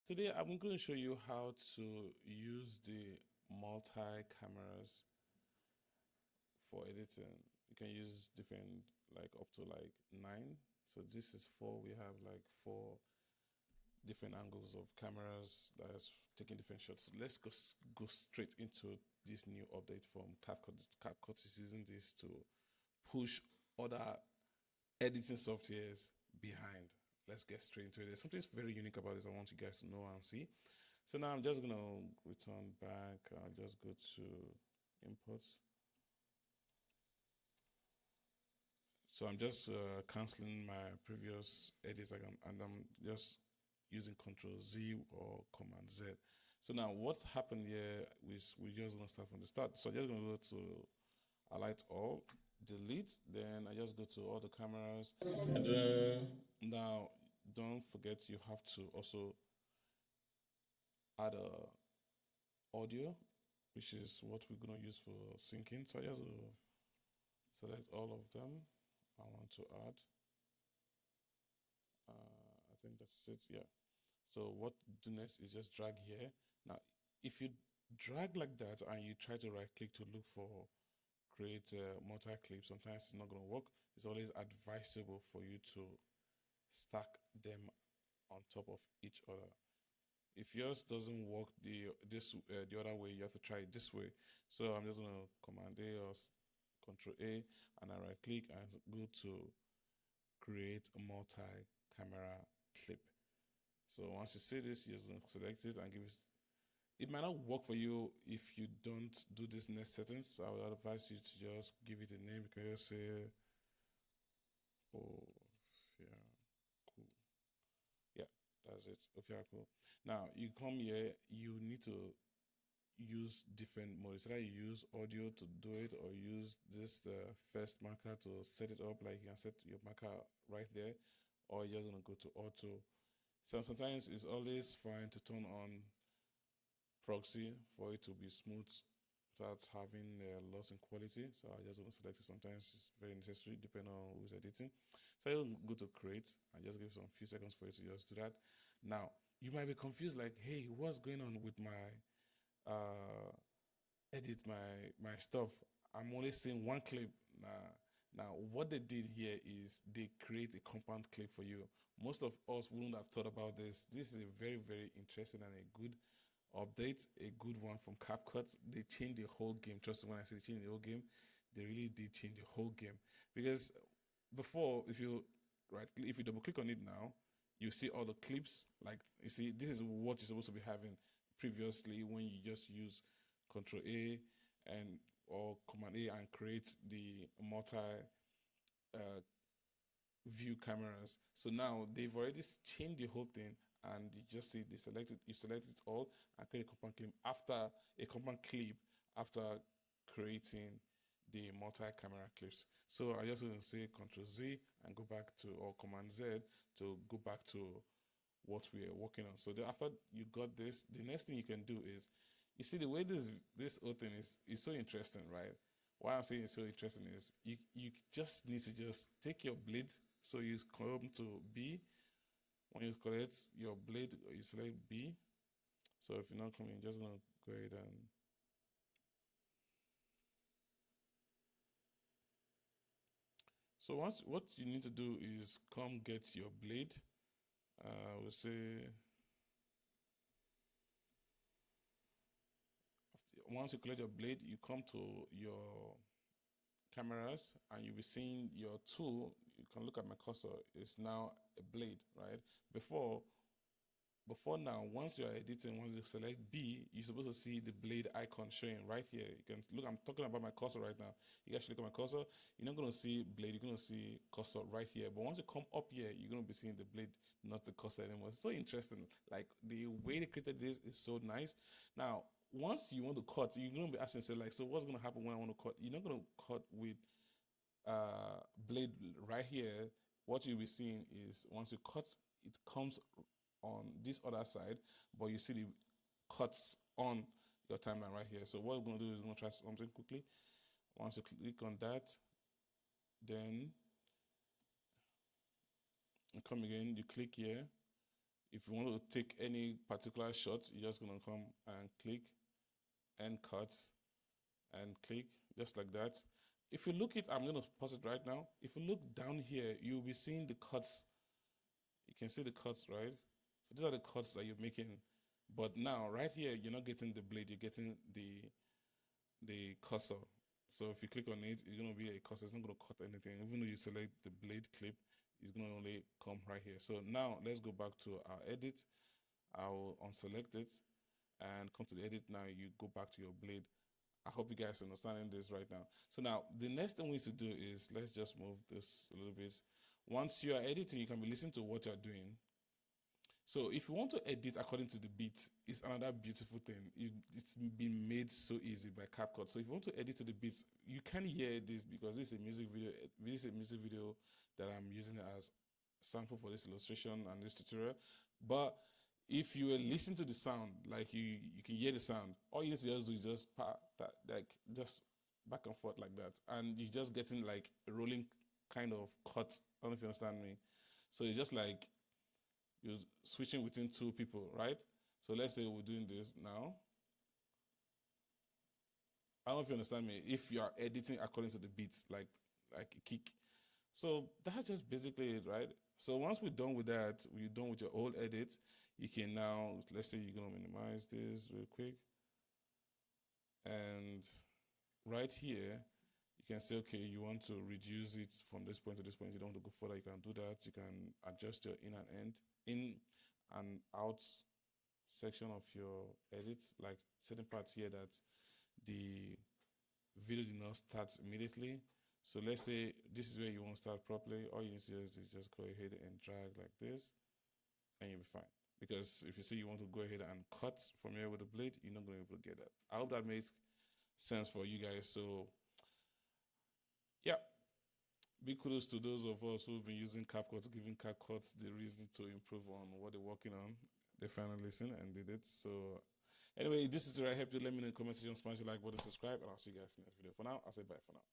Today, I'm going to show you how to use the multi-cameras for editing. You can use different, like up to like 9. So this is 4. We have like 4 different angles of cameras that's taking different shots. So let's go straight into this new update from Capcut. Capcut is using this to push other editing softwares behind. Let's get straight into it. There's something very unique about this I want you guys to know and see. So now I'm just gonna return back. I'll just go to inputs. So I'm just canceling my previous edit and I'm just using Control Z or Command Z. So now what happened here is we're just gonna start from the start. So I'm just gonna go to highlight all, delete, then I just go to all the cameras. And now don't forget you have to also add a audio, which is what we're gonna use for syncing. So I just select all of them I want to add. I think that's it. Yeah. So what do next is just drag here. Now, if you drag like that and you try to right click to look for create a multi-clip, sometimes it's not going to work. It's always advisable for you to stack them on top of each other. If yours doesn't work the other way, you have to try it this way. So I'm just going to Command A or Control A, and I right click and go to create a multi-camera clip. So once you see this, you're going to select it and give it. It might not work for you if you don't do this next settings. So I would advise you to just give it a name. You can just say, oh, yeah, cool. Yeah, that's it. Okay, cool. Now you come here, you need to use different modes. Either you use audio to do it or use this first marker to set it up. Like you can set your marker right there, or you're gonna go to auto. So sometimes it's always fine to turn on proxy for it to be smooth without having a loss in quality. So I just want to select it. Sometimes it's very necessary depending on who's editing. So I'll go to create and just give some few seconds for it to just do that. Now you might be confused, like, hey, what's going on with my edit my stuff? I'm only seeing one clip. Now what they did here is they create a compound clip for you. Most of us wouldn't have thought about this. This is a very, very interesting and a good update, a good one from Capcut. They changed the whole game. Trust me when I say they changed the whole game, they really did change the whole game. Because before, if you double click on it now, you see all the clips. Like you see, this is what you're supposed to be having previously when you just use Control A and or Command A and create the multi view cameras. So now they've already changed the whole thing, and you just see you select it all and create a compound clip after creating the multi-camera clips. So I just going to say Control Z and go back to, or Command Z to go back to what we are working on. So after you got this, the next thing you can do is, you see the way this whole thing is so interesting, right? Why I'm saying it's so interesting is you just need to just take your blade. So you come to B. When you select your blade, you select B. So if you're not coming, just gonna go ahead and so what you need to do is come get your blade. We'll say once you collect your blade, you come to your cameras and you'll be seeing your tool. You can look at my cursor, it's now a blade, right? Before now, once you're editing, once you select B, you're supposed to see the blade icon showing right here. You can look, I'm talking about my cursor right now. You guys should look at my cursor. You're not going to see blade, you're going to see cursor right here. But once you come up here, you're going to be seeing the blade, not the cursor anymore. It's so interesting. Like the way they created this is so nice. Now, once you want to cut, you're going to be asking yourself, like, so what's going to happen when I want to cut? You're not going to cut with blade right here. What you'll be seeing is once you cut, it comes on this other side, but you see the cuts on your timeline right here. So what we're going to do is we're going to try something quickly. Once you click on that, then you come again, you click here, If you want to take any particular shot, you're just gonna come and click and cut and click just like that. If you look it, I'm gonna pause it right now. If you look down here, you'll be seeing the cuts. You can see the cuts, right? So these are the cuts that you're making. But now, right here, you're not getting the blade, you're getting the cursor. So if you click on it, it's gonna be a cursor. It's not gonna cut anything. Even though you select the blade clip, it's gonna only come right here. So now let's go back to our edit. I'll unselect it and come to the edit. Now you go back to your blade. I hope you guys are understanding this right now. So now the next thing we need to do is, let's just move this a little bit. Once you are editing, you can be listening to what you're doing. So if you want to edit according to the beat, it's another beautiful thing. It's been made so easy by Capcut. So if you want to edit to the beats, you can hear this because this is a music video. This is a music video that I'm using as sample for this illustration and this tutorial. But if you listen to the sound, like you can hear the sound, all you need to just do is just like just back and forth like that, and you're just getting like a rolling kind of cut. I don't know if you understand me. So it's just like you're switching between two people, right? So let's say we're doing this now. I don't know if you understand me. If you are editing according to the beats, like a kick. So that's just basically it, right? So once we're done with that, we're done with your old edit, you can now, let's say you're gonna minimize this real quick. And right here, you can say, okay, you want to reduce it from this point to this point. You don't want to go further, you can do that. You can adjust your in and out section of your edits, like certain parts here that the video did not start immediately. So let's say this is where you want to start properly. All you need to do is just go ahead and drag like this, and you'll be fine. Because if you say you want to go ahead and cut from here with the blade, you're not going to be able to get that. I hope that makes sense for you guys. So yeah, big kudos to those of us who've been using Capcut, giving Capcut the reason to improve on what they're working on. They finally listened and did it. So anyway, this is where I help you. Let me know in the comment section, smash the like button, subscribe, and I'll see you guys in the next video. For now, I'll say bye for now.